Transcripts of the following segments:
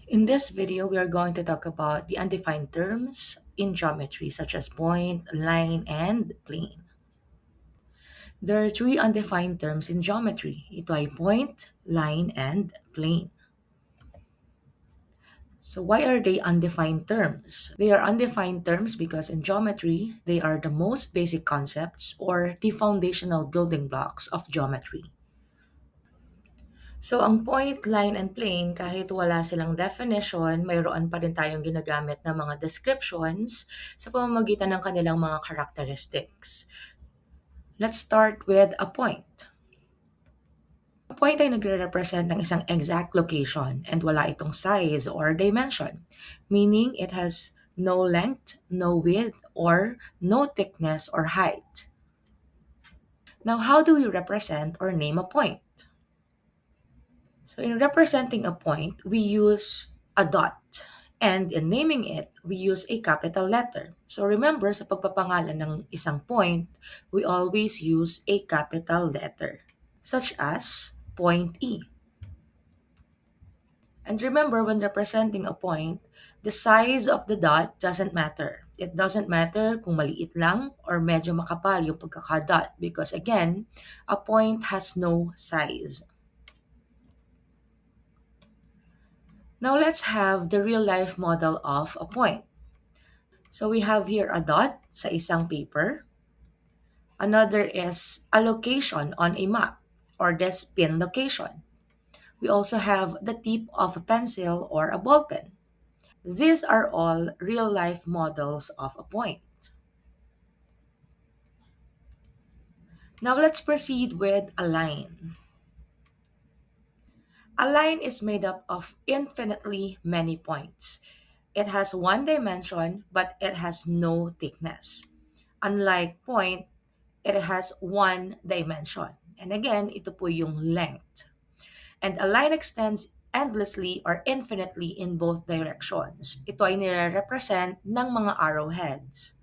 In this video, we are going to talk about the undefined terms in geometry such as point, line, and plane. There are three undefined terms in geometry. Ito ay point, line, and plane. So why are they undefined terms? They are undefined terms because in geometry, they are the most basic concepts or the foundational building blocks of geometry. So, ang point, line, and plane, kahit wala silang definition, mayroon pa rin tayong ginagamit na mga descriptions sa pamamagitan ng kanilang mga characteristics. Let's start with a point. A point ay nagre-represent ng isang exact location and wala itong size or dimension, meaning it has no length, no width, or no thickness or height. Now, how do we represent or name a point? So in representing a point, we use a dot. And in naming it, we use a capital letter. So remember, sa pagpapangalan ng isang point, we always use a capital letter, such as point E. And remember, when representing a point, the size of the dot doesn't matter. It doesn't matter kung maliit lang or medyo makapal yung pagkakadot because again, a point has no size. Now let's have the real-life model of a point. So we have here a dot sa isang paper. Another is a location on a map or this pin location. We also have the tip of a pencil or a ball pen. These are all real-life models of a point. Now let's proceed with a line. A line is made up of infinitely many points. It has one dimension, but it has no thickness. Unlike point, it has one dimension. And again, ito po yung length. And a line extends endlessly or infinitely in both directions. Ito ay nire-represent ng mga arrowheads.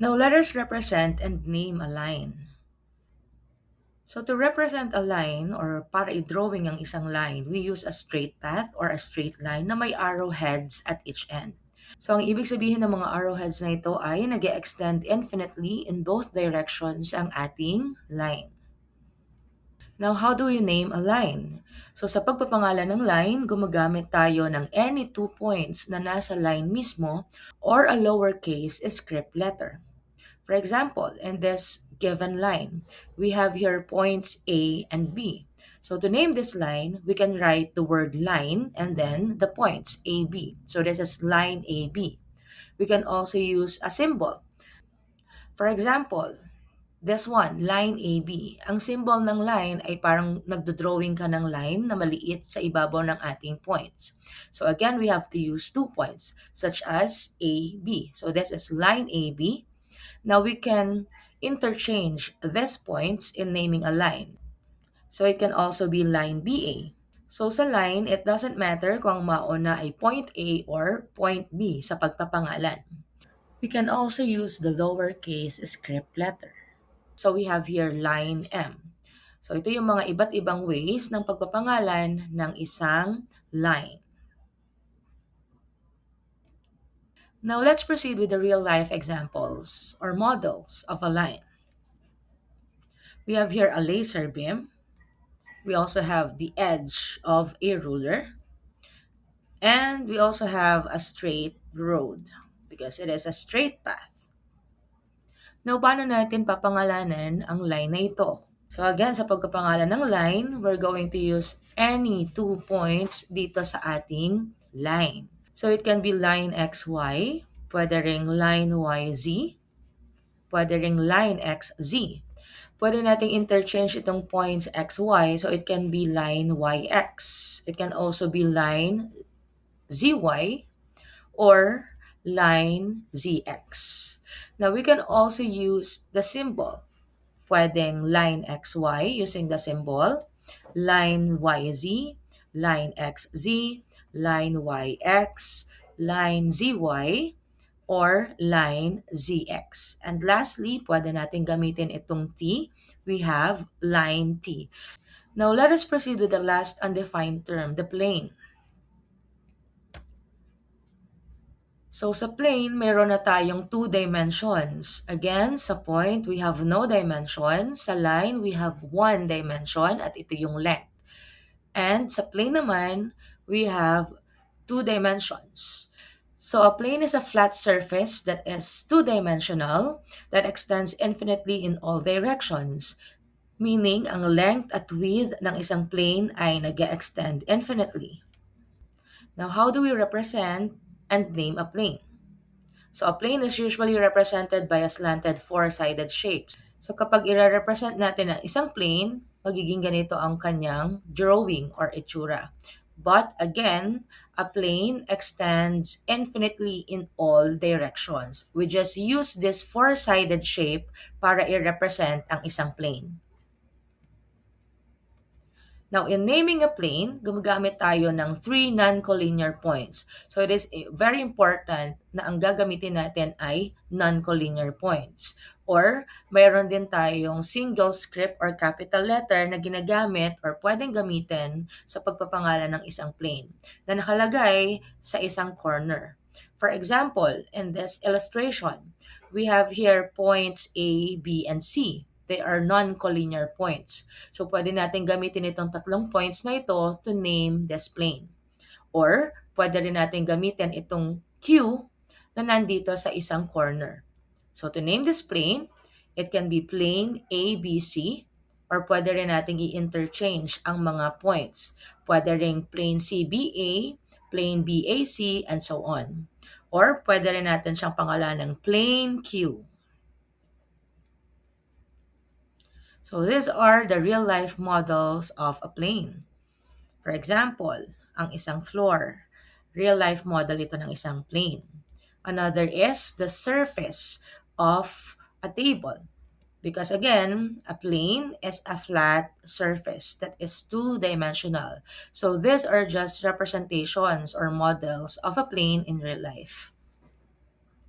Now let us represent and name a line. So to represent a line or para i-drawing ang isang line, we use a straight path or a straight line na may arrowheads at each end. So ang ibig sabihin ng mga arrowheads na ito ay nag-extend infinitely in both directions ang ating line. Now, how do you name a line? So sa pagpapangalan ng line, gumagamit tayo ng any 2 points na nasa line mismo or a lowercase script letter. For example, in this given line, we have here points A and B. So to name this line, we can write the word line and then the points AB. So this is line AB. We can also use a symbol. For example, this one, line AB. Ang symbol ng line ay parang nagdo-drawing ka ng line na maliit sa ibabaw ng ating points. So again, we have to use 2 points such as AB. So this is line AB. Now we can interchange these points in naming a line. So it can also be line BA. So sa line, it doesn't matter kung ang mauna ay point A or point B sa pagpapangalan. We can also use the lowercase script letter. So we have here line M. So ito yung mga iba't ibang ways ng pagpapangalan ng isang line. Now let's proceed with the real-life examples or models of a line. We have here a laser beam. We also have the edge of a ruler. And we also have a straight road because it is a straight path. Now, paano natin papangalanan ang line na ito? So again, sa pagpapangalan ng line, we're going to use any 2 points dito sa ating line. So it can be line XY, pwede ring line YZ, pwede ring line XZ. Pwede nating interchange itong points XY, so it can be line YX. It can also be line ZY or line ZX. Now we can also use the symbol. Pwedeng line XY using the symbol, line YZ, line XZ, line YX, line ZY, or line ZX. And lastly, pwede natin gamitin itong T. We have line T. Now, let us proceed with the last undefined term, the plane. So sa plane, meron na tayong two dimensions. Again, sa point, we have no dimension. Sa line, we have one dimension at ito yung length. And sa plane naman, we have two dimensions. So a plane is a flat surface that is two-dimensional that extends infinitely in all directions. Meaning, ang length at width ng isang plane ay nag-extend infinitely. Now, how do we represent and name a plane? So, a plane is usually represented by a slanted four-sided shape. So, kapag i-represent natin ang isang plane, magiging ganito ang kanyang drawing or itsura. But again, a plane extends infinitely in all directions. We just use this four-sided shape para i-represent ang isang plane. Now, in naming a plane, gumagamit tayo ng three non-collinear points. So, it is very important na ang gagamitin natin ay non-collinear points. Or, mayroon din tayong single script or capital letter na ginagamit or pwedeng gamitin sa pagpapangalan ng isang plane na nakalagay sa isang corner. For example, in this illustration, we have here points A, B, and C. They are non-collinear points. So, pwede natin gamitin itong tatlong points na ito to name this plane. Or, pwede rin natin gamitin itong Q na nandito sa isang corner. So, to name this plane, it can be plane ABC or pwede rin natin i-interchange ang mga points. Pwede rin plane CBA, plane BAC, and so on. Or pwede rin natin siyang pangalan ng plane Q. So these are the real-life models of a plane. For example, ang isang floor. Real-life model ito ng isang plane. Another is the surface of a table. Because again, a plane is a flat surface that is two-dimensional. So these are just representations or models of a plane in real life.